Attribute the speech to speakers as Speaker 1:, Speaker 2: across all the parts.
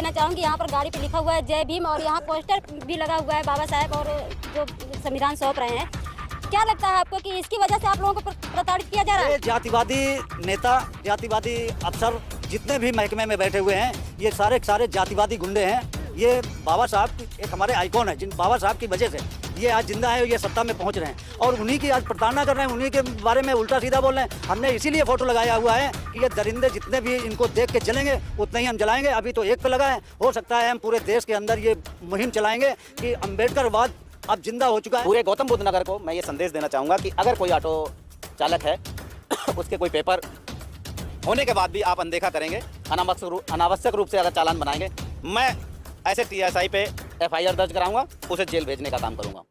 Speaker 1: लेना चाहूँगी। यहाँ पर गाड़ी पे लिखा हुआ है जय भीम और यहाँ पोस्टर भी लगा हुआ है बाबा साहेब और जो संविधान सौंप रहे हैं। क्या लगता है आपको कि इसकी वजह से आप लोगों को प्रताड़ित किया जा रहा है?
Speaker 2: जातिवादी नेता, जातिवादी अफसर जितने भी महकमे में बैठे हुए हैं, ये सारे सारे जातिवादी गुंडे हैं। ये बाबा साहब एक हमारे आइकॉन है, जिन बाबा साहब की वजह से ये आज जिंदा है, ये सत्ता में पहुंच रहे हैं और उन्हीं की आज प्रताड़ना कर रहे हैं, उन्हीं के बारे में उल्टा सीधा बोल रहे हैं। हमने इसीलिए फोटो लगाया हुआ है कि ये दरिंदे जितने भी इनको देख के जलेंगे उतना ही हम जलाएंगे। अभी तो एक पे लगा है, हो सकता है हम पूरे देश के अंदर ये मुहिम चलाएंगे कि अम्बेडकरवाद अब जिंदा हो चुका है।
Speaker 3: पूरे गौतम बुद्ध नगर को मैं ये संदेश देना चाहूँगा कि अगर कोई ऑटो चालक है उसके कोई पेपर होने के बाद भी आप अनदेखा करेंगे, अनावश्यक रूप से अगर चालान बनाएंगे, मैं ऐसे TSI पे FIR दर्ज कराऊंगा, उसे जेल भेजने का काम करूंगा।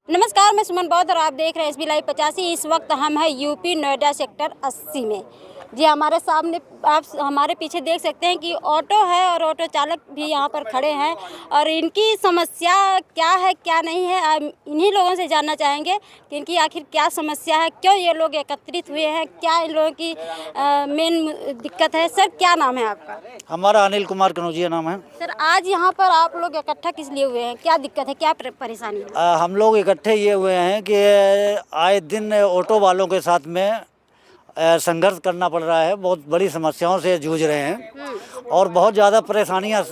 Speaker 1: नमस्कार, मैं सुमन बौद्ध और आप देख रहे हैं SB लाइव 85। इस वक्त हम हैं यूपी नोएडा सेक्टर 80 में। जी हमारे सामने आप हमारे पीछे देख सकते हैं कि ऑटो है और ऑटो चालक भी यहाँ पर खड़े हैं और इनकी समस्या क्या है क्या नहीं है आप इन्हीं लोगों से जानना चाहेंगे कि इनकी आखिर क्या समस्या है, क्यों ये लोग एकत्रित हुए हैं, क्या इन लोगों की मेन दिक्कत है। सर क्या नाम है आपका?
Speaker 2: हमारा अनिल कुमार कनौजिया नाम है।
Speaker 1: सर आज यहाँ पर आप लोग इकट्ठा किस लिए हुए हैं, क्या दिक्कत है, क्या परेशानी है?
Speaker 2: हम लोग इकट्ठे ये हुए हैं कि आए दिन ऑटो वालों के साथ में संघर्ष करना पड़ रहा है, बहुत बड़ी समस्याओं से जूझ रहे हैं और बहुत ज़्यादा परेशानियां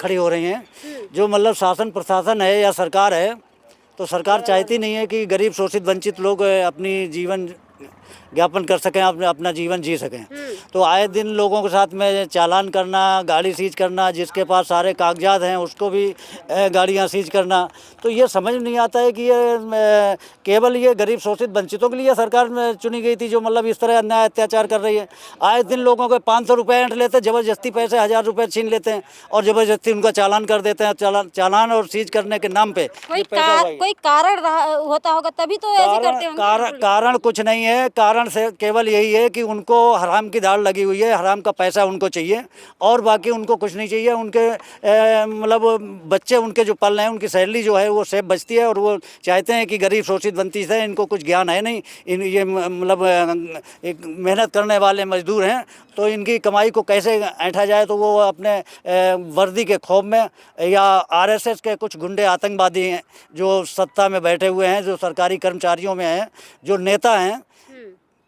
Speaker 2: खड़ी हो रही हैं। जो मतलब शासन प्रशासन है या सरकार है, तो सरकार चाहती नहीं है कि गरीब शोषित वंचित लोग अपनी जीवन ज्ञापन कर सकें, अपना जीवन जी सकें। तो आए दिन लोगों के साथ में चालान करना, गाड़ी सीज करना, जिसके पास सारे कागजात हैं उसको भी गाड़ियां सीज करना। तो ये समझ नहीं आता है कि ये केवल ये गरीब शोषित वंचितों के लिए सरकार में चुनी गई थी, जो मतलब इस तरह अन्याय अत्याचार कर रही है। आए दिन लोगों के 500 रुपये ऐंठ लेते, ज़बरदस्ती पैसे 1000 रुपये छीन लेते हैं और ज़बरदस्ती उनका चालान कर देते हैं। चालान और सीज करने के नाम पे
Speaker 1: कोई कारण होता होगा तभी तो ऐसे करते होंगे।
Speaker 2: कारण कुछ नहीं है, कारण से केवल यही है कि उनको हराम की दाल लगी हुई है, हराम का पैसा उनको चाहिए और बाकी उनको कुछ नहीं चाहिए। उनके मतलब बच्चे उनके जो पल रहे हैं, उनकी सैलरी जो है वो सेफ बचती है और वो चाहते हैं कि गरीब शोषित वंचित है, इनको कुछ ज्ञान है नहीं, ये मतलब एक मेहनत करने वाले मजदूर हैं, तो इनकी कमाई को कैसे ऐंठा जाए। तो वो अपने वर्दी के खौफ में या RSS के कुछ गुंडे आतंकवादी हैं जो सत्ता में बैठे हुए हैं, जो सरकारी कर्मचारियों में हैं, जो नेता हैं,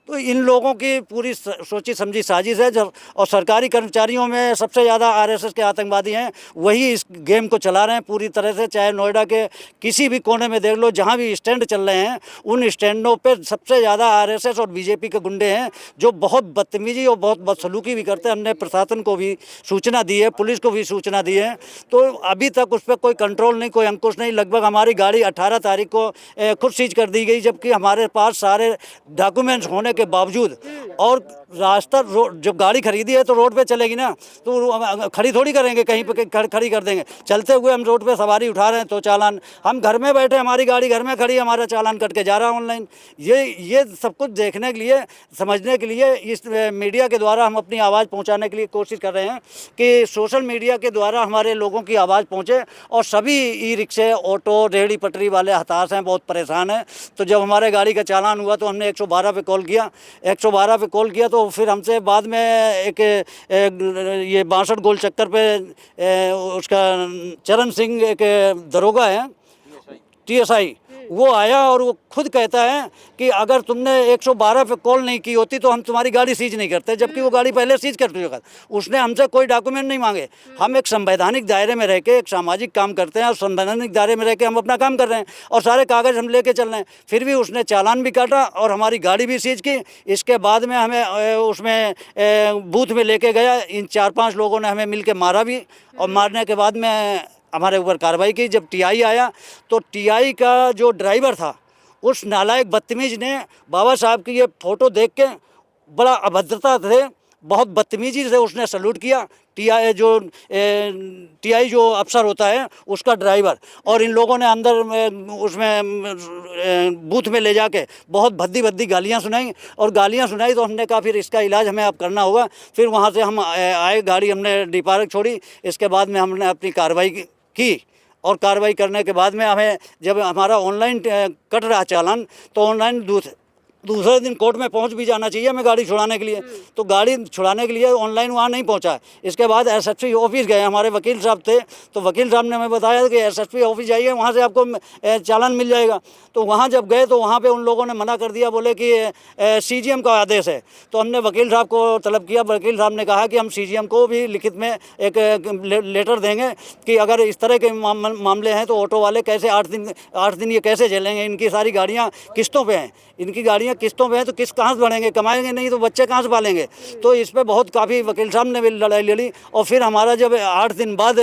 Speaker 2: तो इन लोगों की पूरी सोची समझी साजिश है। जब और सरकारी कर्मचारियों में सबसे ज़्यादा RSS के आतंकवादी हैं, वही इस गेम को चला रहे हैं पूरी तरह से। चाहे नोएडा के किसी भी कोने में देख लो, जहाँ भी स्टैंड चल रहे हैं, उन स्टैंडों पे सबसे ज़्यादा RSS और BJP के गुंडे हैं, जो बहुत बदतमीजी और बहुत बदसलूकी भी करते हैं। हमने प्रशासन को भी सूचना दी है, पुलिस को भी सूचना दी है, तो अभी तक उस पर कोई कंट्रोल नहीं, कोई अंकुश नहीं। लगभग हमारी गाड़ी 18 तारीख को खुद सीज कर दी गई, जबकि हमारे पास सारे डॉक्यूमेंट्स होने के बावजूद। और रास्ता जब गाड़ी खरीदी है तो रोड पे चलेगी ना, तो खड़ी थोड़ी करेंगे, कहीं पे खड़ी कर देंगे। चलते हुए हम रोड पे सवारी उठा रहे हैं तो चालान, हम घर में बैठे, हमारी गाड़ी घर में खड़ी, हमारा चालान कट के जा रहा है ऑनलाइन। ये सब कुछ देखने के लिए, समझने के लिए इस मीडिया के द्वारा हम अपनी आवाज़ पहुंचाने के लिए कोशिश कर रहे हैं कि सोशल मीडिया के द्वारा हमारे लोगों की आवाज़ पहुँचे। और सभी ई-रिक्शे, ऑटो, रेहड़ी पटरी वाले हताश हैं, बहुत परेशान हैं। तो जब हमारे गाड़ी का चालान हुआ तो हमने 112 पे कॉल किया, 112 पे कॉल किया, तो फिर हमसे बाद में एक ये 62 गोल चक्कर पे उसका चरण सिंह एक दरोगा है, TSI, वो आया और वो खुद कहता है कि अगर तुमने 112 पे कॉल नहीं की होती तो हम तुम्हारी गाड़ी सीज नहीं करते, जबकि वो गाड़ी पहले सीज कर चुका था। उसने हमसे कोई डॉक्यूमेंट नहीं मांगे। हम एक संवैधानिक दायरे में रह के एक सामाजिक काम करते हैं और संवैधानिक दायरे में रह के हम अपना काम कर रहे हैं और सारे कागज़ हम लेके चल रहे हैं। फिर भी उसने चालान भी काटा और हमारी गाड़ी भी सीज की। इसके बाद में हमें उसमें बूथ में लेके गया, इन 4-5 लोगों ने हमें मिल के मारा भी और मारने के बाद में हमारे ऊपर कार्रवाई की। जब TI आया तो TI का जो ड्राइवर था, उस नालायक बदतमीज ने बाबा साहब की ये फ़ोटो देख के, बड़ा अभद्रता से, बहुत बदतमीजी से उसने सल्यूट किया। TI जो अफसर होता है उसका ड्राइवर, और इन लोगों ने अंदर उसमें बूथ में ले जाके बहुत भद्दी गालियां सुनाई। और गालियां सुनाई तो हमने कहा फिर इसका इलाज हमें अब करना होगा। फिर वहां से हम आए, गाड़ी हमने डी पार्क छोड़ी। इसके बाद में हमने अपनी कार्रवाई की और कार्रवाई करने के बाद में हमें, जब हमारा ऑनलाइन कट रहा चालान, तो ऑनलाइन दूसरे दिन कोर्ट में पहुंच भी जाना चाहिए हमें गाड़ी छुड़ाने के लिए। तो गाड़ी छुड़ाने के लिए ऑनलाइन वहाँ नहीं पहुंचा। इसके बाद एसएसपी ऑफिस गए, हमारे वकील साहब थे, तो वकील साहब ने हमें बताया कि एसएसपी ऑफिस जाइए, वहाँ से आपको चालान मिल जाएगा। तो वहाँ जब गए तो वहाँ पे उन लोगों ने मना कर दिया, बोले कि सीजीएम का आदेश है। तो हमने वकील साहब को तलब किया, वकील साहब ने कहा कि हम सीजीएम को भी लिखित में एक लेटर देंगे कि अगर इस तरह के मामले हैं तो ऑटो वाले कैसे 8 दिन ये कैसे झेलेंगे। इनकी सारी गाड़ियाँ किस्तों पे हैं, इनकी गाड़ियाँ किस्तों पे हैं, तो किस्त कहाँ से बढ़ेंगे, कमाएंगे नहीं तो बच्चे कहाँ से पालेंगे। तो इस पर बहुत काफ़ी वकील साहब ने भी लड़ाई लड़ी। और फिर हमारा जब 8 दिन बाद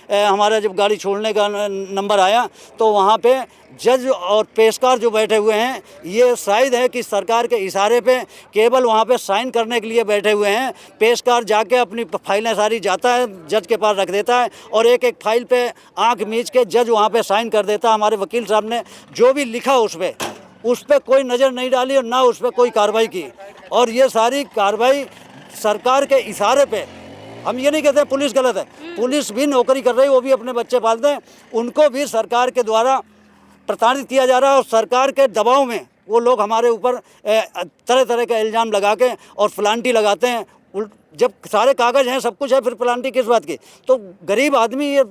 Speaker 2: हमारा जब गाड़ी छोड़ने का नंबर आया तो वहाँ पे जज और पेशकार जो बैठे हुए हैं, ये शायद है कि सरकार के इशारे पे केवल वहाँ पे साइन करने के लिए बैठे हुए हैं। पेशकार जाके अपनी फाइलें सारी जाता है, जज के पास रख देता है और एक एक फाइल पे आंख मीच के जज वहाँ पे साइन कर देता है। हमारे वकील साहब ने जो भी लिखा उस पर कोई नज़र नहीं डाली और ना उस पर कोई कार्रवाई की। और ये सारी कार्रवाई सरकार के इशारे पे, हम ये नहीं कहते पुलिस गलत है, पुलिस भी नौकरी कर रही है, वो भी अपने बच्चे पालते हैं, उनको भी सरकार के द्वारा प्रताड़ित किया जा रहा है। और सरकार के दबाव में वो लोग हमारे ऊपर तरह तरह का इल्ज़ाम लगा के और प्लांटी लगाते हैं। जब सारे कागज़ हैं, सब कुछ है, फिर प्लांटी किस बात की। तो गरीब आदमी ये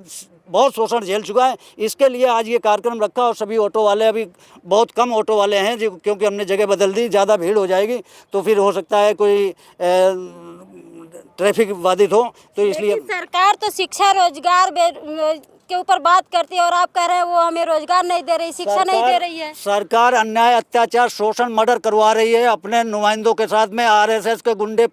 Speaker 2: बहुत शोषण झेल चुका है। इसके लिए आज ये कार्यक्रम रखा और सभी ऑटो वाले, अभी बहुत कम ऑटो वाले हैं जो, क्योंकि हमने जगह बदल दी, ज़्यादा भीड़ हो जाएगी तो फिर हो सकता है कोई ट्रैफिक बाधित हो, तो इसलिए
Speaker 1: सरकार तो शिक्षा रोजगार के ऊपर बात करती है और आप कह रहे हैं वो हमें रोजगार नहीं दे रही, शिक्षा नहीं दे रही है।
Speaker 2: सरकार अन्याय, अत्याचार, शोषण, मर्डर करवा रही है अपने नुमाइंदों के साथ में। आरएसएस के गुंडे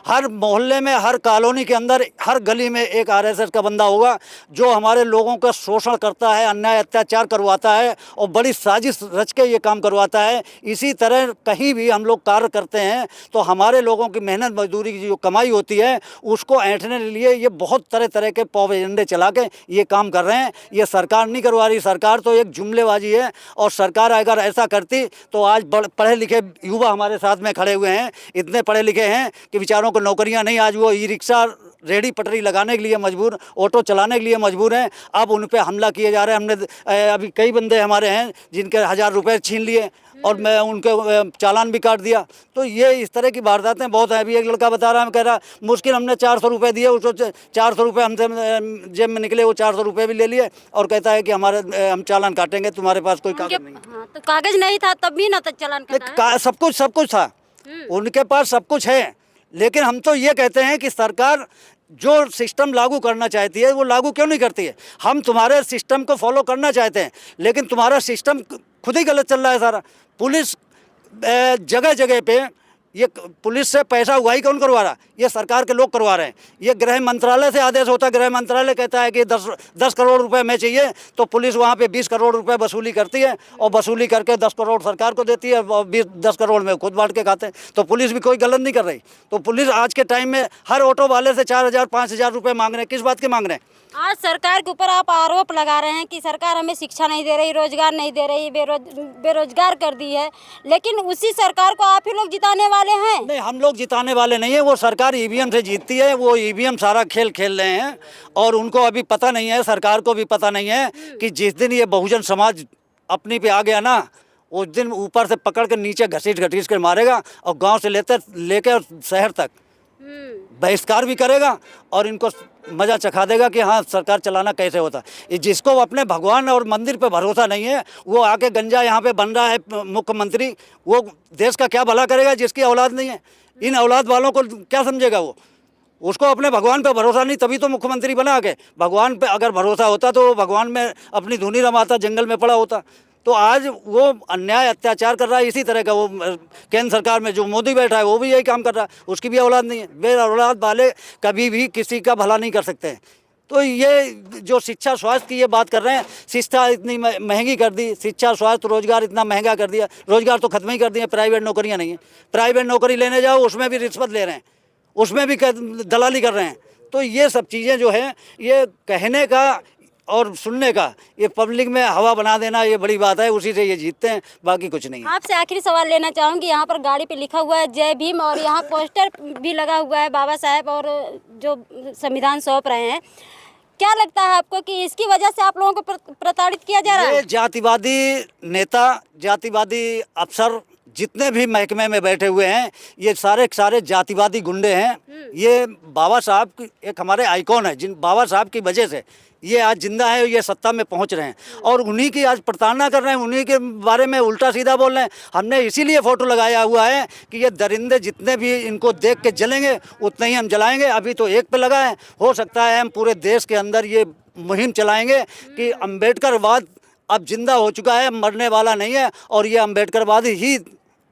Speaker 2: हर मोहल्ले में, हर कॉलोनी के अंदर, हर गली में एक आरएसएस का बंदा होगा जो हमारे लोगों का शोषण करता है, अन्याय अत्याचार करवाता है और बड़ी साजिश रच के ये काम करवाता है। इसी तरह कहीं भी हम लोग कार्य करते हैं तो हमारे लोगों की मेहनत मजदूरी की जो कमाई होती है उसको ऐंठने के लिए ये बहुत तरह तरह के पौवे एजेंडे चला के ये काम कर रहे हैं। ये सरकार नहीं करवा रही, सरकार तो एक जुमलेबाजी है। और सरकार अगर ऐसा करती तो आज पढ़े लिखे युवा हमारे साथ में खड़े हुए हैं, इतने पढ़े लिखे हैं कि बेचारों को नौकरियां नहीं, आज वो ई रिक्शा, रेडी पटरी लगाने के लिए मजबूर, ऑटो चलाने के लिए मजबूर हैं। अब उन पे हमला किए जा रहे हैं। हमने अभी कई बंदे हमारे हैं जिनके 1000 रुपये छीन लिए और मैं उनके चालान भी काट दिया। तो ये इस तरह की वारदातें बहुत हैं। अभी एक लड़का बता रहा है, कह रहा मुश्किल हमने 400 रुपये दिए, उसको 400 रुपये हमसे जेब में निकले, वो 400 रुपये भी ले लिए और कहता है कि हम चालान काटेंगे, तुम्हारे पास कोई कागज नहीं है।
Speaker 1: हाँ, तो कागज नहीं था तब भी ना तो चालान काटा।
Speaker 2: सब कुछ था, उनके पास सब कुछ है। लेकिन हम तो ये कहते हैं कि सरकार जो सिस्टम लागू करना चाहती है वो लागू क्यों नहीं करती है। हम तुम्हारे सिस्टम को फॉलो करना चाहते हैं लेकिन तुम्हारा सिस्टम खुद ही गलत चल रहा है सारा। पुलिस जगह जगह पे, ये पुलिस से पैसा उगाही कौन करवा रहा? ये सरकार के लोग करवा रहे हैं। ये गृह मंत्रालय से आदेश होता है, गृह मंत्रालय कहता है कि 10 करोड़ रुपए में चाहिए तो पुलिस वहाँ पे 20 करोड़ रुपए वसूली करती है और वसूली करके 10 करोड़ सरकार को देती है और 10 करोड़ में खुद बांट के खाते हैं। तो पुलिस भी कोई गलत नहीं कर रही। तो पुलिस आज के टाइम में हर ऑटो वाले से 4000 5000 रुपये मांग रहे हैं। किस बात के मांग रहे हैं?
Speaker 1: आज सरकार के ऊपर आप आरोप लगा रहे हैं कि सरकार हमें शिक्षा नहीं दे रही, रोजगार नहीं दे रही, बेरोजगार कर दी है, लेकिन उसी सरकार को आप ही लोग जिताने वाले हैं।
Speaker 2: नहीं, हम लोग जिताने वाले नहीं है, वो सरकार ईवीएम से जीतती है। वो ईवीएम सारा खेल खेल रहे हैं और उनको अभी पता नहीं है, सरकार को भी पता नहीं है कि जिस दिन ये बहुजन समाज अपनी पे आ गया ना, उस दिन ऊपर से पकड़ कर नीचे घसीट कर मारेगा और गाँव से लेकर शहर तक बहिष्कार भी करेगा और इनको मज़ा चखा देगा कि हाँ सरकार चलाना कैसे होता है। जिसको अपने भगवान और मंदिर पे भरोसा नहीं है वो आके गंजा यहाँ पे बन रहा है मुख्यमंत्री, वो देश का क्या भला करेगा जिसकी औलाद नहीं है? इन औलाद वालों को क्या समझेगा वो? उसको अपने भगवान पे भरोसा नहीं, तभी तो मुख्यमंत्री बना आके। भगवान पे अगर भरोसा होता तो वो भगवान में अपनी धुनी रमाता, जंगल में पड़ा होता। तो आज वो अन्याय अत्याचार कर रहा है इसी तरह का। वो केंद्र सरकार में जो मोदी बैठा है वो भी यही काम कर रहा है, उसकी भी औलाद नहीं है। बे औलाद वाले कभी भी किसी का भला नहीं कर सकते हैं। तो ये जो शिक्षा स्वास्थ्य की ये बात कर रहे हैं, शिक्षा इतनी महंगी कर दी, शिक्षा स्वास्थ्य रोजगार इतना महंगा कर दिया, रोजगार तो खत्म ही कर दिए, प्राइवेट नौकरियाँ नहीं है। प्राइवेट नौकरी लेने जाओ उसमें भी रिश्वत ले रहे हैं, उसमें भी दलाली कर रहे हैं। तो ये सब चीज़ें जो है, ये कहने का और सुनने का, ये पब्लिक में हवा बना देना, ये बड़ी बात है। उसी से ये जीतते हैं, बाकी कुछ नहीं है।
Speaker 1: आपसे आखिरी सवाल लेना चाहूँगी, यहाँ पर गाड़ी पे लिखा हुआ है जय भीम और यहाँ पोस्टर भी लगा हुआ है बाबा साहेब और जो संविधान सौंप रहे हैं। क्या लगता है आपको कि इसकी वजह से आप लोगों को प्रताड़ित किया जा रहा है?
Speaker 2: ये जातिवादी नेता, जातिवादी अफसर जितने भी महकमे में बैठे हुए हैं ये सारे के सारे जातिवादी गुंडे हैं। ये बाबा साहब की एक हमारे आइकॉन है, जिन बाबा साहब की वजह से ये आज जिंदा है, ये सत्ता में पहुंच रहे हैं और उन्हीं की आज प्रताड़ना कर रहे हैं, उन्हीं के बारे में उल्टा सीधा बोल रहे हैं। हमने इसीलिए फ़ोटो लगाया हुआ है कि ये दरिंदे जितने भी इनको देख के जलेंगे उतने ही हम जलाएंगे। अभी तो एक पे लगा है, हो सकता है हम पूरे देश के अंदर ये मुहिम चलाएंगे कि अम्बेडकरवाद अब जिंदा हो चुका है, मरने वाला नहीं है और ये अम्बेडकरवाद ही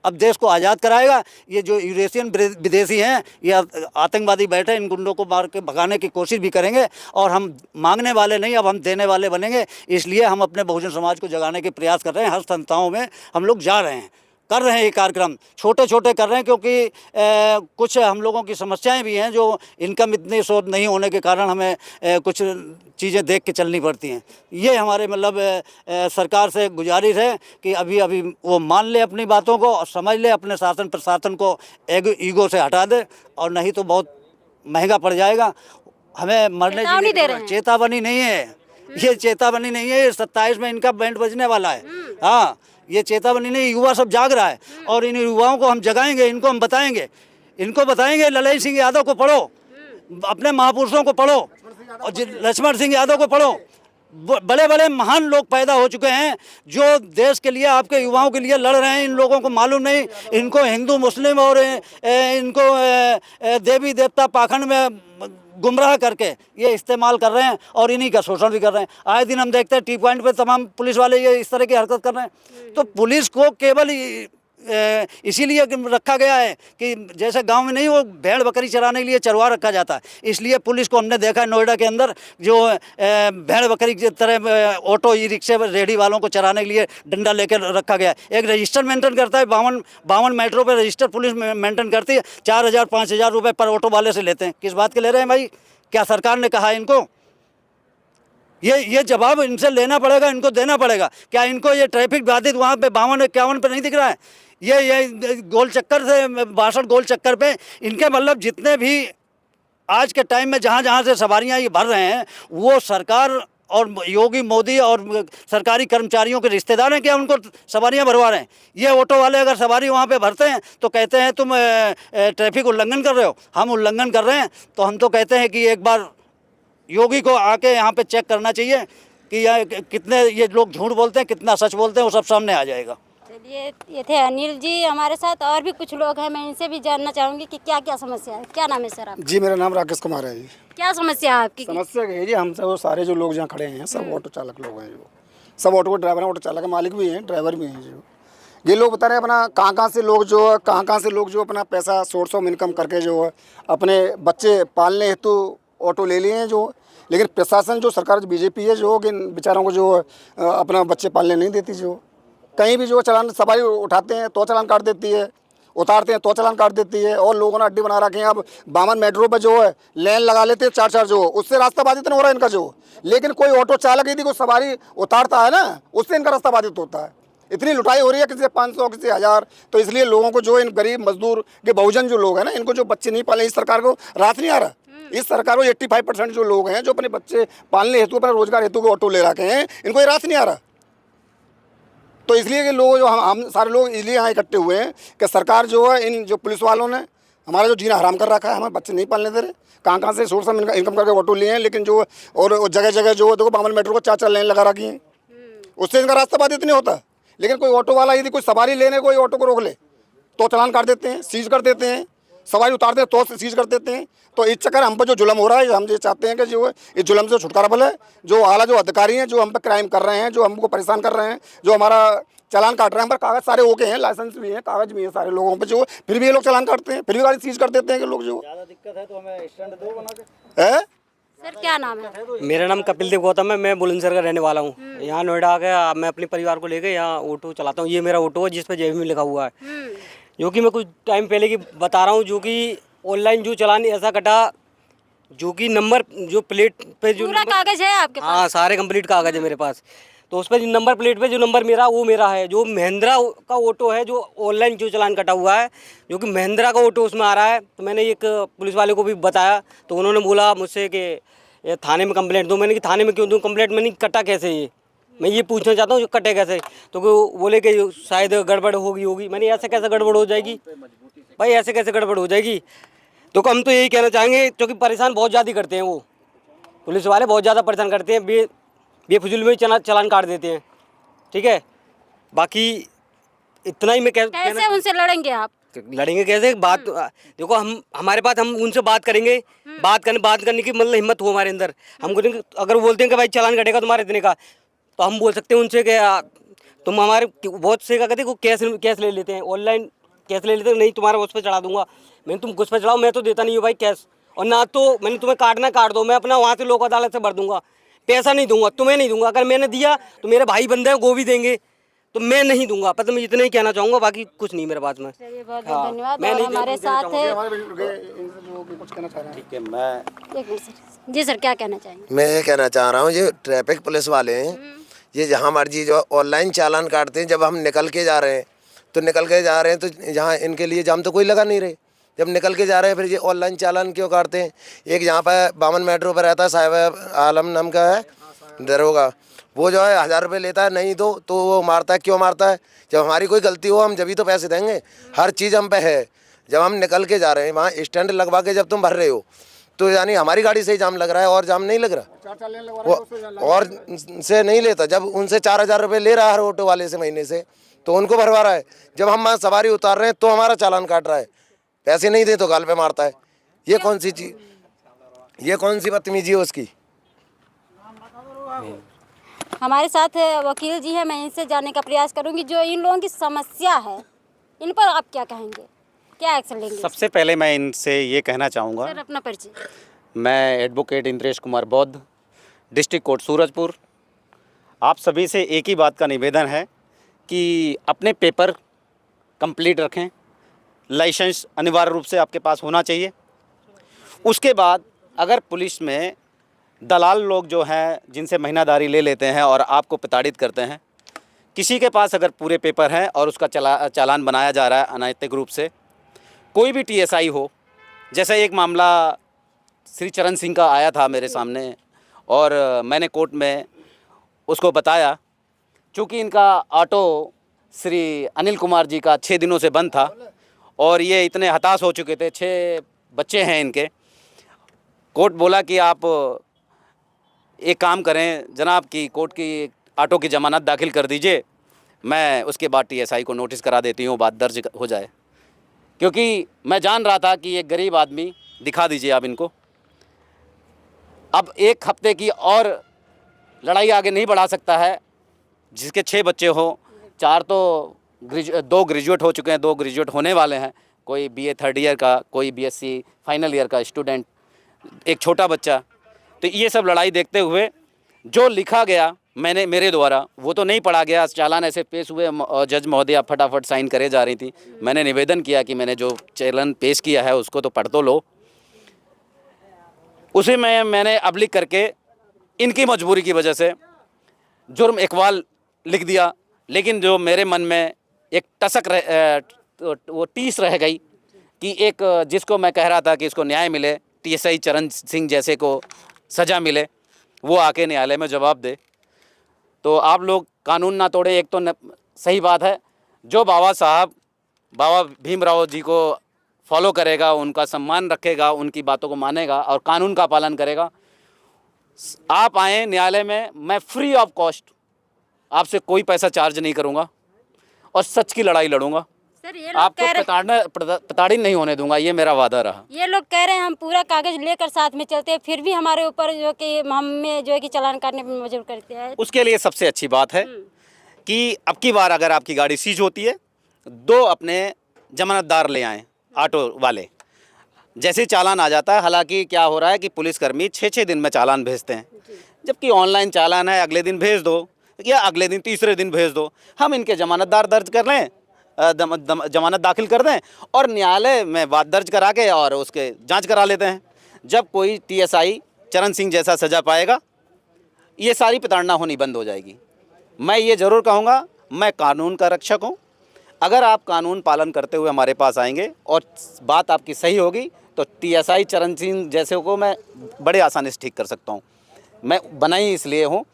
Speaker 2: अब देश को आज़ाद कराएगा। ये जो यूरेशियन विदेशी हैं, ये आतंकवादी बैठे, इन गुंडों को मार के भगाने की कोशिश भी करेंगे और हम मांगने वाले नहीं, अब हम देने वाले बनेंगे। इसलिए हम अपने बहुजन समाज को जगाने के प्रयास कर रहे हैं। हर संस्थाओं में हम लोग जा रहे हैं, कर रहे हैं ये कार्यक्रम, छोटे छोटे कर रहे हैं क्योंकि कुछ हम लोगों की समस्याएं भी हैं, जो इनकम इतनी स्रोत नहीं होने के कारण हमें कुछ चीज़ें देख के चलनी पड़ती हैं। ये हमारे मतलब सरकार से गुजारिश है कि अभी वो मान ले अपनी बातों को और समझ ले, अपने शासन प्रशासन को ईगो से हटा दे और नहीं तो बहुत महंगा पड़ जाएगा। हमें मरने की चेतावनी नहीं है, ये चेतावनी नहीं है, ये 27 में इनका बैंड बजने वाला है। हाँ, ये चेतावनी नहीं, युवा सब जाग रहा है और इन युवाओं को हम जगाएंगे, इनको हम बताएंगे ललई सिंह यादव को पढ़ो, अपने महापुरुषों को पढ़ो और लक्ष्मण सिंह यादव को पढ़ो। बड़े बड़े महान लोग पैदा हो चुके हैं जो देश के लिए, आपके युवाओं के लिए लड़ रहे हैं। इन लोगों को मालूम नहीं, इनको हिंदू मुस्लिम और इनको देवी देवता पाखंड में गुमराह करके ये इस्तेमाल कर रहे हैं और इन्हीं का शोषण भी कर रहे हैं। आए दिन हम देखते हैं टी पॉइंट पे तमाम पुलिस वाले ये इस तरह की हरकत कर रहे हैं। तो पुलिस को केवल इसीलिए रखा गया है कि जैसे गांव में नहीं वो भेड़ बकरी चराने के लिए चरवा रखा जाता है, इसलिए पुलिस को हमने देखा है नोएडा के अंदर जो भेड़ बकरी की तरह ऑटो ई रिक्शे रेहड़ी वालों को चराने के लिए डंडा लेकर रखा गया है। एक रजिस्टर मेंटेन करता है, 52 मेट्रो पे रजिस्टर पुलिस मेंटेन करती है, 4,000-5,000 रुपये पर ऑटो वाले से लेते हैं। किस बात के ले रहे हैं भाई? क्या सरकार ने कहा है इनको? ये जवाब इनसे लेना पड़ेगा, इनको देना पड़ेगा। क्या इनको ये ट्रैफिक बाधित वहाँ पे 52-51 पे नहीं दिख रहा है? ये गोल चक्कर से 62 गोल चक्कर पे इनके मतलब जितने भी आज के टाइम में जहाँ से सवारियाँ ये भर रहे हैं वो सरकार और योगी मोदी और सरकारी कर्मचारियों के रिश्तेदार हैं क्या उनको सवारियाँ भरवा रहे हैं? ये ऑटो वाले अगर सवारी वहाँ पे भरते हैं तो कहते हैं तुम ट्रैफिक उल्लंघन कर रहे हो, हम उल्लंघन कर रहे हैं। तो हम तो कहते हैं कि एक बार योगी को आके यहाँ पे चेक करना चाहिए कि कितने ये लोग झूठ बोलते हैं, कितना सच बोलते हैं, वो सब सामने आ जाएगा।
Speaker 1: चलिए, ये थे अनिल जी हमारे साथ, और भी कुछ लोग हैं, मैं इनसे भी जानना चाहूँगी कि क्या क्या समस्या है। क्या नाम है सर आपका?
Speaker 4: जी, मेरा नाम राकेश कुमार है जी।
Speaker 1: क्या समस्या है आपकी?
Speaker 4: समस्या है जी, हम सब सारे जो लोग जहाँ खड़े हैं सब ऑटो चालक लोग हैं, जो सब ऑटो के ड्राइवर हैं, ऑटो चालक मालिक भी हैं, ड्राइवर भी हैं। जो ये लोग बता रहे हैं अपना कहाँ से लोग जो अपना पैसा सोर्स ऑफ इनकम करके जो है अपने बच्चे पालने हेतु ऑटो ले लिए हैं। जो लेकिन प्रशासन जो सरकार बीजेपी है जो कि बेचारों को जो अपना बच्चे पालने नहीं देती, जो कहीं भी जो चालान सवारी उठाते हैं तो चालान काट देती है, उतारते हैं तो चालान काट देती है। और लोगों ने अड्डे बना रखे हैं। अब 52 मेट्रो पर जो है लेन लगा लेते हैं 4-4, जो उससे रास्ता बाधित नहीं हो रहा है इनका जो। लेकिन कोई ऑटो चालक यदि कोई सवारी उतारता है ना, उससे इनका रास्ता बाधित होता है। इतनी लुटाई हो रही है, किसी 500 किसी 1000। तो इसलिए लोगों को जो इन गरीब मजदूर के बहुजन जो लोग हैं ना, इनको जो बच्चे नहीं पाले, इस सरकार को रात नहीं आ रहा। इस सरकार को 85% जो लोग हैं जो अपने बच्चे पालने हेतु, अपने रोजगार हेतु ऑटो ले रखे हैं, इनको ये रात नहीं आ रहा। तो इसलिए कि लोग जो हम सारे लोग इसलिए यहाँ इकट्ठे हुए हैं कि सरकार जो है इन जो पुलिस वालों ने हमारा जो जीना हराम कर रखा है, हमें बच्चे नहीं पालने दे रहे। कहाँ से सोर्स ऑफ इनकम करके ऑटो लिए हैं, लेकिन जो और जगह जगह जो देखो 52 मेट्रो को 4-4 लेन लगा रखी हैं, उससे इनका रास्ता बाधित नहीं होता। लेकिन कोई ऑटो वाला यदि कोई सवारी लेने कोई ऑटो को रोक ले तो चालान काट देते हैं, सीज कर देते हैं, सवारी उतारते हैं तो सीज कर देते हैं। तो इस चक्कर हम पर जो जुल्म हो रहा है, हम ये चाहते हैं कि जो है इस जुल्म से छुटकारा मिले। जो आला जो अधिकारी हैं जो हम पर क्राइम कर रहे हैं, जो हमको परेशान कर रहे हैं, जो हमारा चालान काट रहे हैं, हम पर कागज सारे ओके हैं, लाइसेंस भी हैं, कागज भी हैं सारे लोगों पे, जो फिर भी ये लोग चालान काटते हैं, फिर भी गाड़ी सीज कर देते हैं कि लोग जो
Speaker 2: ज़्यादा दिक्कत है तो हमें स्टैंड दो बना के।
Speaker 4: है
Speaker 1: सर क्या नाम है?
Speaker 5: मेरा नाम कपिल देव गौतम है, मैं बुलंदशहर का रहने वाला हूँ। यहाँ नोएडा आ गया, मैं अपने परिवार को लेकर यहाँ ऑटो चलाता हूँ। ये मेरा ऑटो है जिस पर जेबी में लिखा हुआ है, जो कि मैं कुछ टाइम पहले की बता रहा हूँ। जो कि ऑनलाइन जो चलान ऐसा कटा, जो कि नंबर जो प्लेट पे जो
Speaker 1: पूरा कागज है आपके पास?
Speaker 5: हाँ, सारे कंप्लीट कागज है मेरे पास। तो उस पर जो नंबर प्लेट पे जो नंबर मेरा वो मेरा है। जो महिंद्रा का ऑटो है, जो ऑनलाइन जो चलान कटा हुआ है, जो कि महिंद्रा का ऑटो उसमें आ रहा है। तो मैंने एक पुलिस वाले को भी बताया, तो उन्होंने बोला मुझसे कि ये थाने में कंप्लेंट दो। मैंने कि थाने में क्यों दूँ कंप्लेंट, मैंने कटा कैसे ये? मैं ये पूछना चाहता हूँ जो कटे कैसे, तो वो बोले कि शायद गड़बड़ होगी। मैंने ऐसे कैसे गड़बड़ हो जाएगी भाई, ऐसे कैसे गड़बड़ हो जाएगी। तो हम तो यही कहना चाहेंगे, क्योंकि परेशान बहुत ज़्यादा करते हैं, वो पुलिस वाले बहुत ज़्यादा परेशान करते हैं, बेफजूल में चालान काट देते हैं। ठीक है, बाकी इतना ही मैं
Speaker 1: कैसे उनसे लड़ेंगे आप?
Speaker 5: लड़ेंगे कैसे? बात देखो, हमारे पास हम उनसे बात करेंगे, बात करने की मतलब हिम्मत हो हमारे अंदर। हम बोलेंगे, अगर बोलते हैं कि भाई चालान कटेगा तुम्हारे इतने का, तो हम बोल सकते हैं उनसे कि तुम हमारे बहुत से क्या कहते हैं, कैश ले लेते हैं, ऑनलाइन कैश ले लेते हैं, नहीं तुम्हारा उस पर चढ़ा दूंगा। मैंने तुम उस पर चढ़ाओ, मैं तो देता नहीं हूँ भाई कैश, और ना तो मैंने तुम्हें काटना काट दो, मैं अपना वहाँ से लोक अदालत से भर दूंगा, पैसा नहीं दूंगा, तुम्हें नहीं दूंगा। अगर मैंने दिया तो मेरे भाई बंदे हैं वो भी देंगे, तो मैं नहीं दूंगा। पर मैं इतना ही कहना चाहूँगा, बाकी कुछ नहीं मेरे पास में।
Speaker 1: चलिए, बहुत बहुत धन्यवाद।
Speaker 5: मैं
Speaker 1: और
Speaker 5: नहीं
Speaker 1: हमारे
Speaker 5: देना
Speaker 1: साथ
Speaker 5: चाहूँगा।
Speaker 4: कुछ कहना चाह रहे हैं?
Speaker 3: ठीक है, मैं
Speaker 1: एक मिनट सर। जी सर, क्या कहना चाहेंगे?
Speaker 6: मैं ये कहना चाह रहा हूँ, ये ट्रैफिक पुलिस वाले हैं, ये जहाँ मर्जी जो ऑनलाइन चालान काटते हैं, जब हम निकल के जा रहे हैं तो जहाँ इनके लिए जाम तो कोई लगा नहीं रहे, जब निकल के जा रहे हैं फिर ये ऑनलाइन चालान क्यों काटते हैं। एक यहाँ पर बामन मेट्रो पर रहता है, साहिब आलम नाम का है दरोगा, वो जो है 1000 रुपये लेता है, नहीं दो तो वो मारता है। क्यों मारता है? जब हमारी कोई गलती हो हम जब तो पैसे देंगे, हर चीज़ हम पे है। जब हम निकल के जा रहे हैं, वहाँ स्टैंड लगवा के जब तुम भर रहे हो, तो यानी हमारी गाड़ी से ही जाम लग रहा है और जाम नहीं लग रहा, वो और से नहीं लेता। जब उनसे 4000 रुपये ले रहा है हर ऑटो वाले से महीने से, तो उनको भरवा रहा है। जब हम वहाँ सवारी उतार रहे हैं तो हमारा चालान काट रहा है, पैसे नहीं दे तो गाल पे मारता है। ये कौन सी चीज़, ये कौन सी बदतमीजी है उसकी।
Speaker 1: हमारे साथ वकील जी है, मैं इनसे जानने का प्रयास करूंगी जो इन लोगों की समस्या है, इन पर आप क्या कहेंगे, क्या एक्शन लेंगे?
Speaker 3: सबसे पहले मैं इनसे ये कहना चाहूँगा,
Speaker 1: सर अपना परिचय।
Speaker 3: मैं एडवोकेट इंद्रेश कुमार बौद्ध, डिस्ट्रिक्ट कोर्ट सूरजपुर। आप सभी से एक ही बात का निवेदन है कि अपने पेपर कंप्लीट रखें, लाइसेंस अनिवार्य रूप से आपके पास होना चाहिए। उसके बाद अगर पुलिस में दलाल लोग जो हैं जिनसे महीनादारी ले लेते हैं और आपको प्रताड़ित करते हैं, किसी के पास अगर पूरे पेपर हैं और उसका चालान बनाया जा रहा है अनैतिक रूप से, कोई भी टीएसआई हो, जैसे एक मामला श्री चरण सिंह का आया था मेरे सामने और मैंने कोर्ट में उसको बताया, चूँकि इनका ऑटो श्री अनिल कुमार जी का 6 दिनों से बंद था और ये इतने हताश हो चुके थे, 6 बच्चे हैं इनके। कोर्ट बोला कि आप एक काम करें जनाब, की कोर्ट की ऑटो की ज़मानत दाखिल कर दीजिए, मैं उसके बाद टीएसआई को नोटिस करा देती हूँ, बात दर्ज हो जाए। क्योंकि मैं जान रहा था कि एक गरीब आदमी, दिखा दीजिए आप इनको। अब 1 हफ्ते की और लड़ाई आगे नहीं बढ़ा सकता है, जिसके 6 बच्चे हो, 4 तो 2 ग्रेजुएट हो चुके हैं, 2 ग्रेजुएट होने वाले हैं, कोई बीए 3rd ईयर का, कोई बीएससी फाइनल ईयर का स्टूडेंट, एक छोटा बच्चा। तो ये सब लड़ाई देखते हुए जो लिखा गया मेरे द्वारा, वो तो नहीं पढ़ा गया। चालान ऐसे पेश हुए, जज महोदया फटाफट साइन करे जा रही थी। मैंने निवेदन किया कि मैंने जो चालान पेश किया है उसको तो पढ़ तो लो। उसे मैंने अबलिक करके इनकी मजबूरी की वजह से जुर्म इकबाल लिख दिया, लेकिन जो मेरे मन में एक वो टीस रह गई कि एक जिसको मैं कह रहा था कि इसको न्याय मिले, टीएसआई चरण सिंह जैसे को सज़ा मिले, वो आके न्यायालय में जवाब दे। तो आप लोग कानून ना तोड़े, एक तो सही बात है। जो बाबा भीमराव जी को फॉलो करेगा, उनका सम्मान रखेगा, उनकी बातों को मानेगा और कानून का पालन करेगा, आप आएँ न्यायालय में, मैं फ्री ऑफ कॉस्ट आपसे कोई पैसा चार्ज नहीं करूँगा और सच की लड़ाई लड़ूंगा।
Speaker 1: सर ये लोग
Speaker 3: आपको
Speaker 1: कह रहे,
Speaker 3: प्रताड़ित नहीं होने दूंगा, ये मेरा वादा रहा।
Speaker 1: ये लोग कह रहे हैं हम पूरा कागज लेकर साथ में चलते हैं, फिर भी हमारे ऊपर जो कि हमें जो है कि चालान काटने पर मजबूर करते हैं।
Speaker 3: उसके लिए सबसे अच्छी बात है कि अब की बार अगर आपकी गाड़ी सीज होती है, 2 अपने जमानतदार ले आएँ ऑटो वाले। जैसे चालान आ जाता है, हालांकि क्या हो रहा है कि पुलिसकर्मी 6-6 दिन में चालान भेजते हैं, जबकि ऑनलाइन चालान है, अगले दिन भेज दो या अगले दिन तीसरे दिन भेज दो। हम इनके जमानतदार दर्ज कर लें, जमानत दाखिल कर दें और न्यायालय में बात दर्ज करा के और उसके जांच करा लेते हैं। जब कोई टीएसआई चरण सिंह जैसा सज़ा पाएगा, ये सारी प्रताड़ना होनी बंद हो जाएगी। मैं ये ज़रूर कहूँगा, मैं कानून का रक्षक हूँ। अगर आप कानून पालन करते हुए हमारे पास आएंगे और बात आपकी सही होगी, तो टीएसआई चरण सिंह जैसे को मैं बड़े आसानी से ठीक कर सकता हूँ। मैं बना ही इसलिए हूँ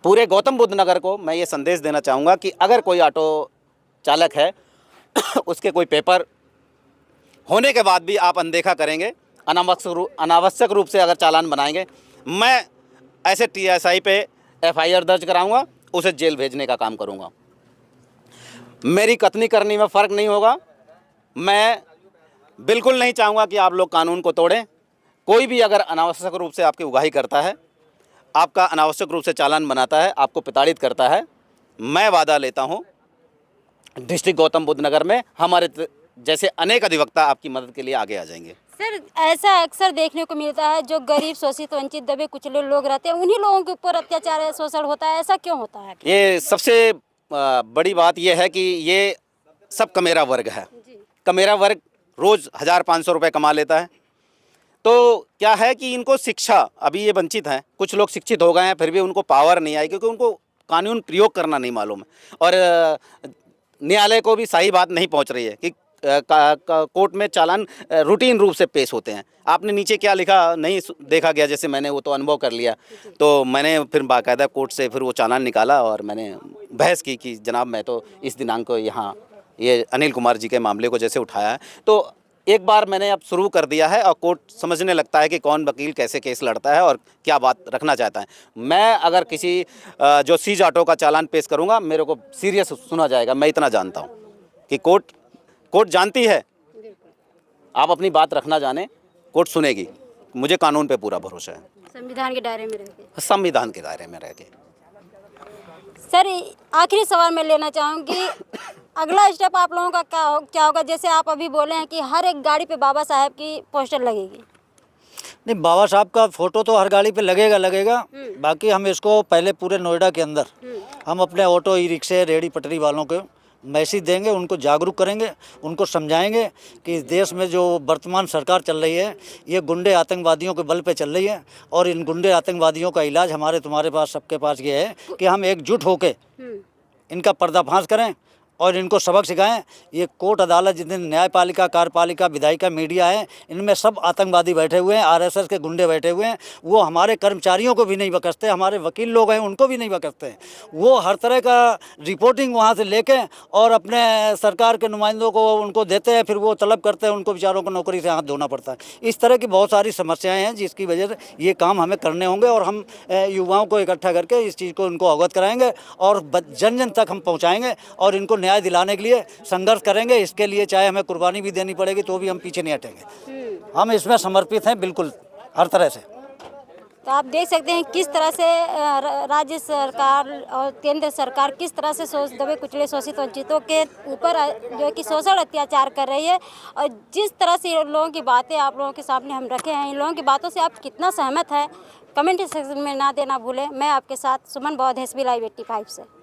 Speaker 3: पूरे गौतम बुद्ध नगर को मैं ये संदेश देना चाहूँगा कि अगर कोई ऑटो चालक है उसके कोई पेपर होने के बाद भी आप अनदेखा करेंगे, अनावश्यक रूप से अगर चालान बनाएंगे, मैं ऐसे TSI पे FIR दर्ज कराऊंगा, उसे जेल भेजने का काम करूंगा। मेरी कथनी करनी में फ़र्क नहीं होगा। मैं बिल्कुल नहीं चाहूँगा कि आप लोग कानून को तोड़ें। कोई भी अगर अनावश्यक रूप से आपकी उगाही करता है, आपका अनावश्यक रूप से चालान बनाता है, आपको प्रताड़ित करता है, मैं वादा लेता हूँ डिस्ट्रिक्ट गौतम बुद्ध नगर में हमारे जैसे अनेक अधिवक्ता आपकी मदद के लिए आगे आ जाएंगे।
Speaker 1: सर, ऐसा अक्सर देखने को मिलता है, जो गरीब, शोषित, वंचित, दबे कुचले लोग रहते हैं, उन्हीं लोगों के ऊपर अत्याचार, शोषण होता है। ऐसा क्यों होता है?
Speaker 3: ये सबसे बड़ी बात यह है कि ये सब कमेरा वर्ग है। कमेरा वर्ग रोज़ 1500 रुपये कमा लेता है। तो क्या है कि इनको शिक्षा, अभी ये वंचित हैं, कुछ लोग शिक्षित हो गए हैं फिर भी उनको पावर नहीं आई, क्योंकि उनको कानून प्रयोग करना नहीं मालूम है। और न्यायालय को भी सही बात नहीं पहुंच रही है कि कोर्ट में चालान रूटीन रूप से पेश होते हैं। आपने नीचे क्या लिखा नहीं देखा गया, जैसे मैंने वो तो अनुभव कर लिया, तो मैंने फिर बाकायदा कोर्ट से फिर वो चालान निकाला और मैंने बहस की कि जनाब मैं तो इस दिनांक को यहाँ ये अनिल कुमार जी के मामले को जैसे उठाया है, तो एक बार मैंने अब शुरू कर दिया है और कोर्ट समझने लगता है कि कौन वकील कैसे केस लड़ता है और क्या बात रखना चाहता है। मैं अगर किसी जो सीज ऑटो का चालान पेश करूँगा, मेरे को सीरियस सुना जाएगा। मैं इतना जानता हूँ कि कोर्ट जानती है, आप अपनी बात रखना जाने, कोर्ट सुनेगी। मुझे कानून पे पूरा भरोसा है,
Speaker 1: संविधान के दायरे में रह के।
Speaker 3: संविधान के दायरे में रह के।
Speaker 1: सर, आखिरी सवाल मैं लेना चाहूँगी, अगला स्टेप आप लोगों का क्या होगा? जैसे आप अभी बोले हैं कि हर एक गाड़ी पे बाबा साहब की पोस्टर लगेगी।
Speaker 2: नहीं, बाबा साहब का फोटो तो हर गाड़ी पे लगेगा। बाकी हम इसको पहले पूरे नोएडा के अंदर हम अपने ऑटो, ई रिक्शे, रेहड़ी पटरी वालों को मैसेज देंगे, उनको जागरूक करेंगे, उनको समझाएंगे कि इस देश में जो वर्तमान सरकार चल रही है ये गुंडे आतंकवादियों के बल पे चल रही है। और इन गुंडे आतंकवादियों का इलाज हमारे तुम्हारे पास, सबके पास ये है कि हम एकजुट होकर इनका पर्दाफाश करें और इनको सबक सिखाएं। ये कोर्ट अदालत, जितने न्यायपालिका, कार्यपालिका, विधायिका, मीडिया है, इनमें सब आतंकवादी बैठे हुए हैं, RSS के गुंडे बैठे हुए हैं। वो हमारे कर्मचारियों को भी नहीं बकसते, हमारे वकील लोग हैं उनको भी नहीं बकसते। वो हर तरह का रिपोर्टिंग वहाँ से लेके और अपने सरकार के नुमाइंदों को उनको देते हैं, फिर वो तलब करते हैं, उनको बेचारों को नौकरी से हाथ धोना पड़ता है। इस तरह की बहुत सारी समस्याएँ हैं जिसकी वजह से ये काम हमें करने होंगे और हम युवाओं को इकट्ठा करके इस चीज़ को इनको अवगत कराएंगे और जन जन तक हम पहुँचाएँगे और इनको न्याय दिलाने के लिए संघर्ष करेंगे। इसके लिए चाहे हमें कुर्बानी भी देनी पड़ेगी तो भी हम पीछे नहीं हटेंगे। हम इसमें समर्पित हैं बिल्कुल, हर तरह से।
Speaker 1: तो आप देख सकते हैं किस तरह से राज्य सरकार और केंद्र सरकार किस तरह से दबे कुचले, शोषित, वंचितों के ऊपर जो है कि शोषण, अत्याचार कर रही है। और जिस तरह से लोगों की बातें आप लोगों के सामने हम रखे हैं, इन लोगों की बातों से आप कितना सहमत है कमेंट सेक्शन में ना देना भूलें। मैं आपके साथ सुमन बौद्ध, SB Live 85 से।